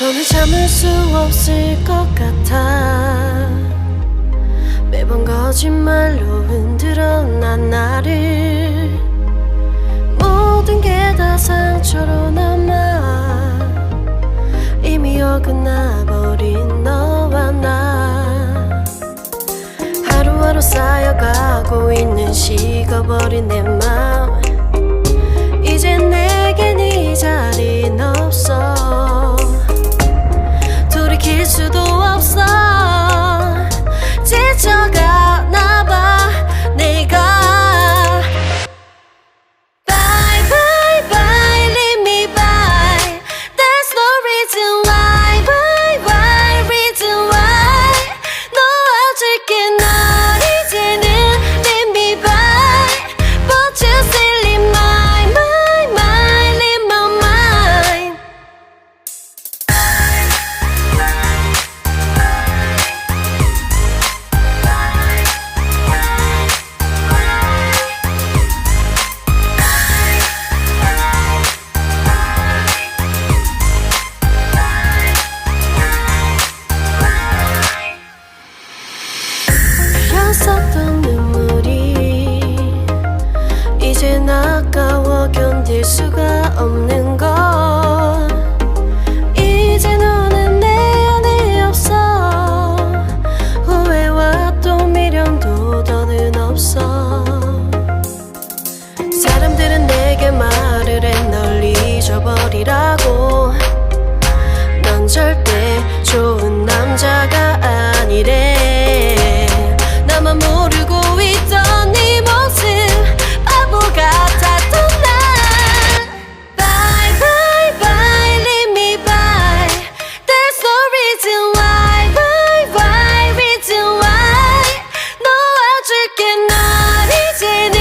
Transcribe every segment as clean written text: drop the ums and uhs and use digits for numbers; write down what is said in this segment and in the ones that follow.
더는 참을 수 없을 것 같아. 매번 거짓말로 흔들어 난 나를. 모든 게 다 상처로 남아 이미 어긋나버린 너와 나. 하루하루 쌓여가고 있는 식어버린 내 맘. 이젠 내겐 이 자리는 없어. 돌이킬 수도 없어. 지쳐가나봐 내가. Bye bye bye leave me by. There's no reason why. Bye bye reason why. 놓아줄게 널 이제는 leave me by. But you still in my mind, in my mind. 흘렸었던 눈물이 이젠 아까워 견딜 수가 없는 걸. 이제 너는 내 안에 없어. 후회와 또 미련도 더는 없어. 사람들은 내게 말을 해 널 잊어버리라고. 넌 절대 좋은 남자가 아니래. 나만 모르고 있던 네 모습 바보 같았던 날. Bye bye bye leave me by. There's no reason why. Bye bye reason why. 놓아줄게 널 이제는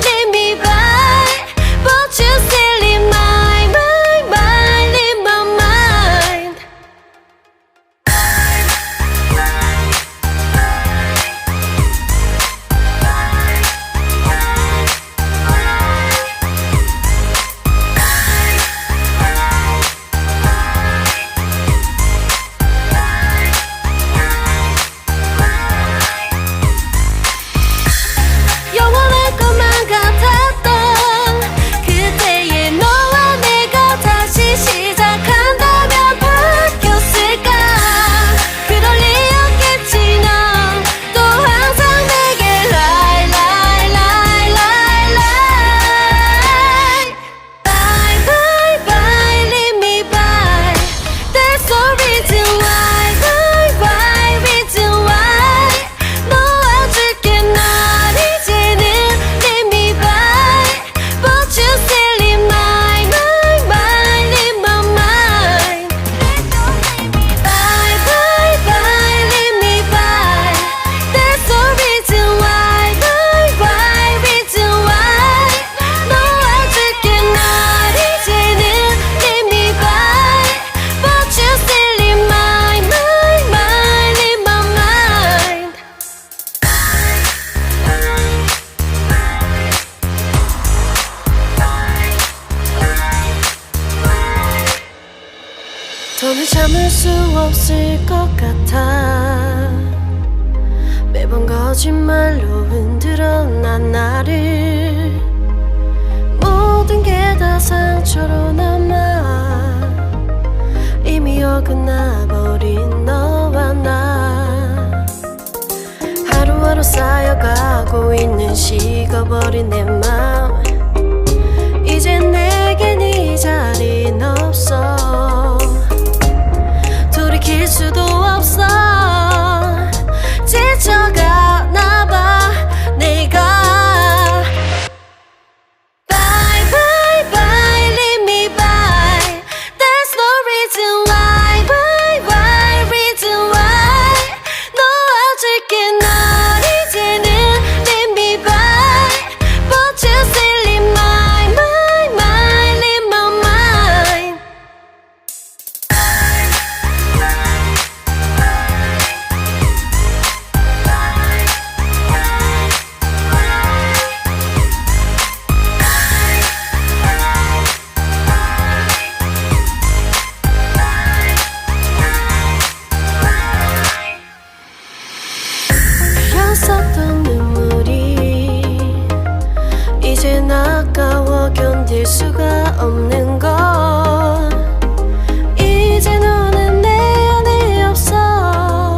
leave me by. But you still in my mind, in my mind. 영원할 것만 같았던 그때의 너와 내가 다시 시작한다면 바뀌었을까. 그럴 리 없겠지. 넌 또 항상 내게 lie lie lie lie lie. Bye bye bye leave me by. There's no reason why. Bye bye reason why. 놓아줄게 널 이제는 leave me by. But you still in my mind, in my mind. Bye bye bye leave me by. There's no reason why. Bye bye reason why. 놓아줄게 널 이제는 leave me by. But you still in my mind, in my mind. 더는 참을 수 없을 것 같아. 매번 거짓말로 흔들어 난 나를. 모든 게 다 상처로 남아 이미 어긋나버린 너와 나. 하루하루 쌓여가고 있는 식어버린 내 맘. 이젠 내겐 이 자리는 없어. 돌이킬 수도 없어. 지쳐가나봐 내가. Bye bye bye leave me by. There's no reason why. Bye bye reason why. 놓아줄게 널 이제는 leave me by. But you still in my mind, in my mind. 흘렸었던 눈물이 이젠 아까워 견딜 수가 없는 것. 이제 너는 내 안에 없어.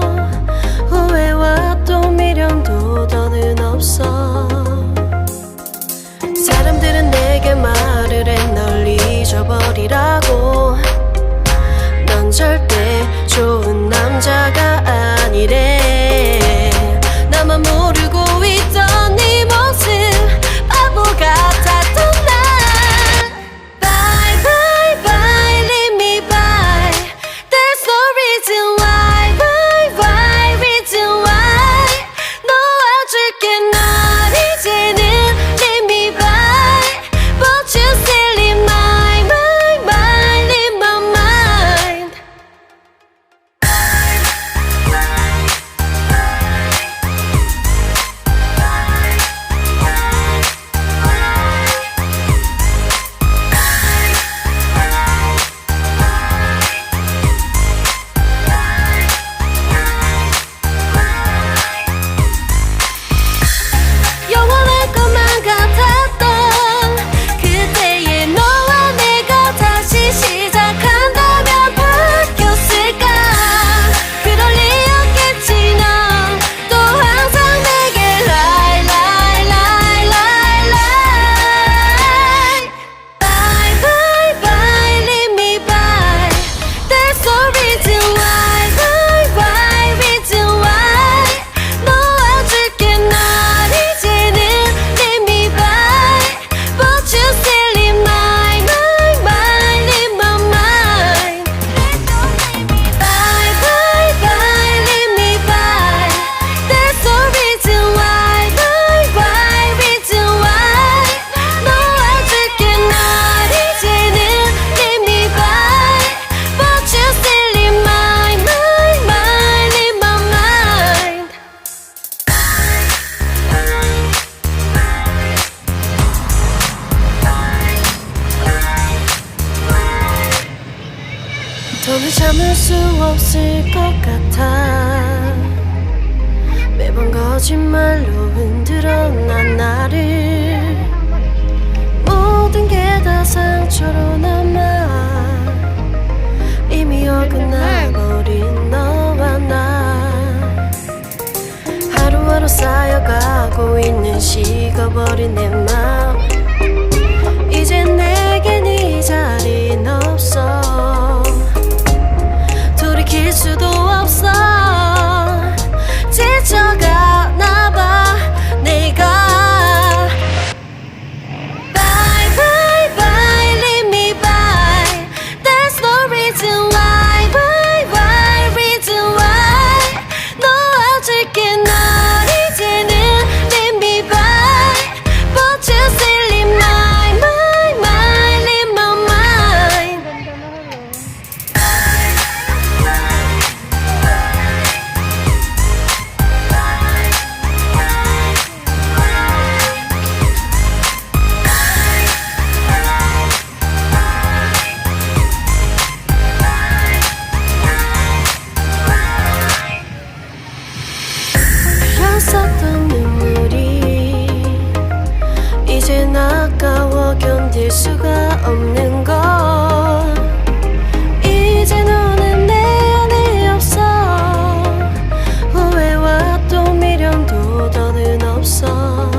후회와 또 미련도 더는 없어. 사람들은 내게 말을 해 널 잊어버리라고. 넌 절대 좋은 남자가 아니래. 나만 모르고 있던 네 모습 바보 같았던 나. Bye bye bye leave me by. There's no reason why. Why why reason why. 놓아줄게 널 이제는 leave me by. But you still in my mind in my mind. 영원할 것만 같았던 그때의 너와 내가 다시 시작한다면 바뀌었을까. 그럴 리 없겠지. 넌 또 항상 내게 lie lie lie lie lie. Bye bye bye leave me by. There's no reason why. Why reason why. 놓아줄게 널 이제는 leave me by. But you still in my mind in my mind. Bye bye bye leave me by. There's no reason why. Why reason why. 놓아줄게 널 이제는 leave me by. But you still in my mind in my mind. 더는 참을 수 없을 것 같아. 매번 거짓말로 흔들어 난 나를. 모든 게 다 상처로 남아. 이미 어긋나버린 너와 나. 하루하루 쌓여가고 있는 식어버린 내 맘. 이젠 내겐 이 자리는 없어. 돌이킬 수도 없어. 지쳐가나봐 내가. Bye bye bye leave me by. There's no reason why. Why reason why. 놓아줄게 널 이제는 leave me by. But you still in my mind in my mind. 흘렸었던 눈물이 이젠 아까워 견딜 수가 없는 것. 이제 너는 내 안에 없어. 후회와 또 미련도 더는 없어.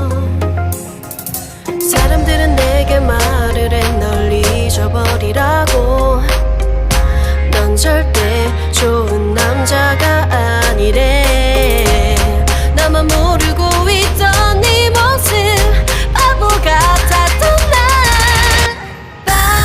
사람들은 내게 말을 해 널 잊어버리라고. 넌 절대 좋은 남자가 아니래. 나만 모르고 있던 네 모습 바보 같았던 나. Bye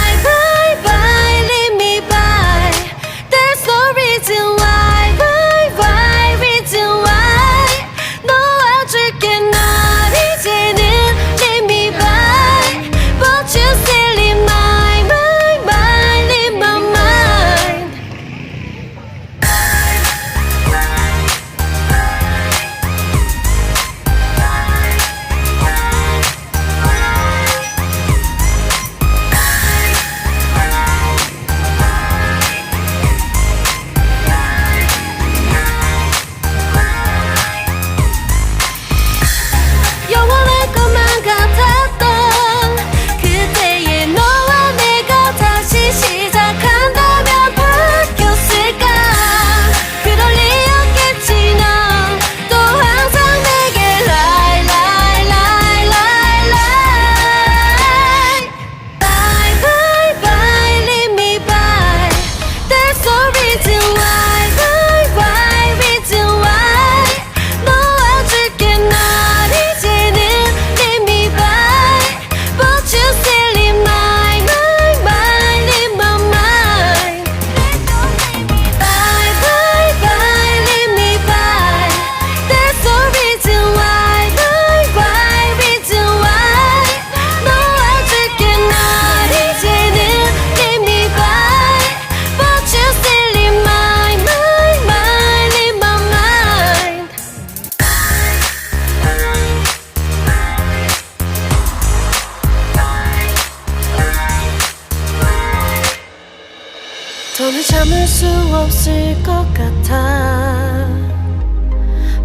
너는 참을 수 없을 것 같아.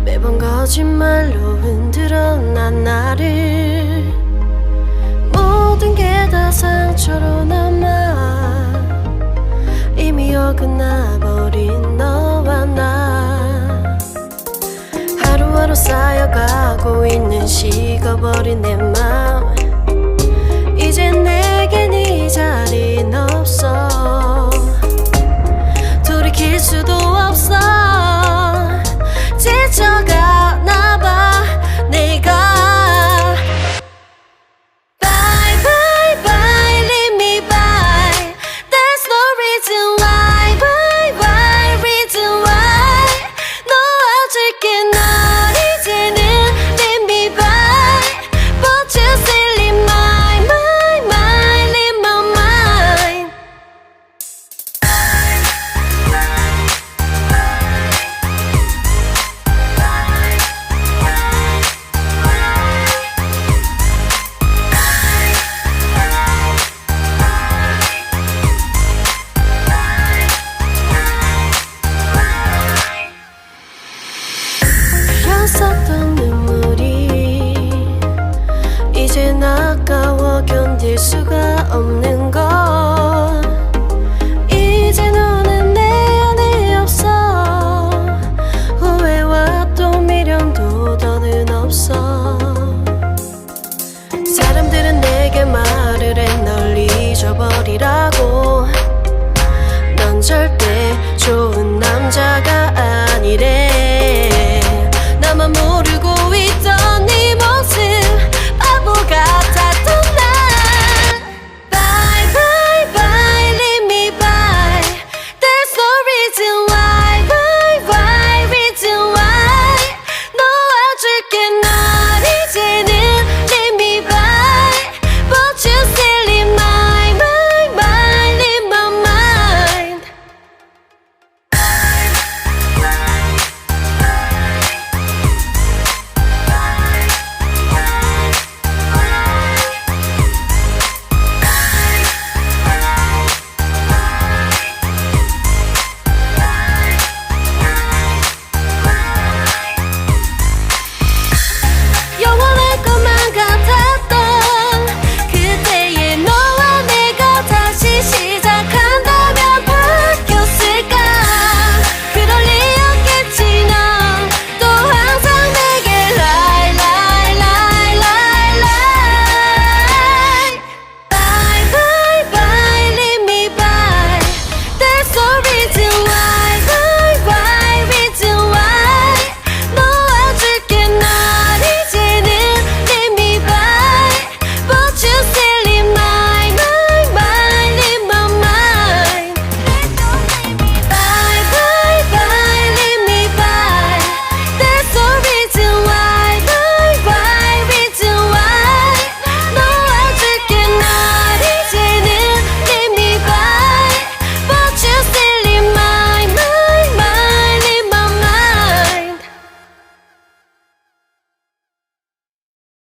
매번 거짓말로 흔들어 난 나를. 모든 게 다 상처로 남아 이미 어긋나버린 너와 나. 하루하루 쌓여가고 있는 식어버린 내 맘. 이젠 내겐 이 자리는 없어. 돌이킬 수도 없어. 지쳐가나 봐 내가. Bye bye bye leave me by. There's no reason why. Bye bye reason why. 놓아줄게 널 이제는 leave me by. But you still in my mind in my mind. 흘렸었던 눈물이 이젠 아까워 견딜 수가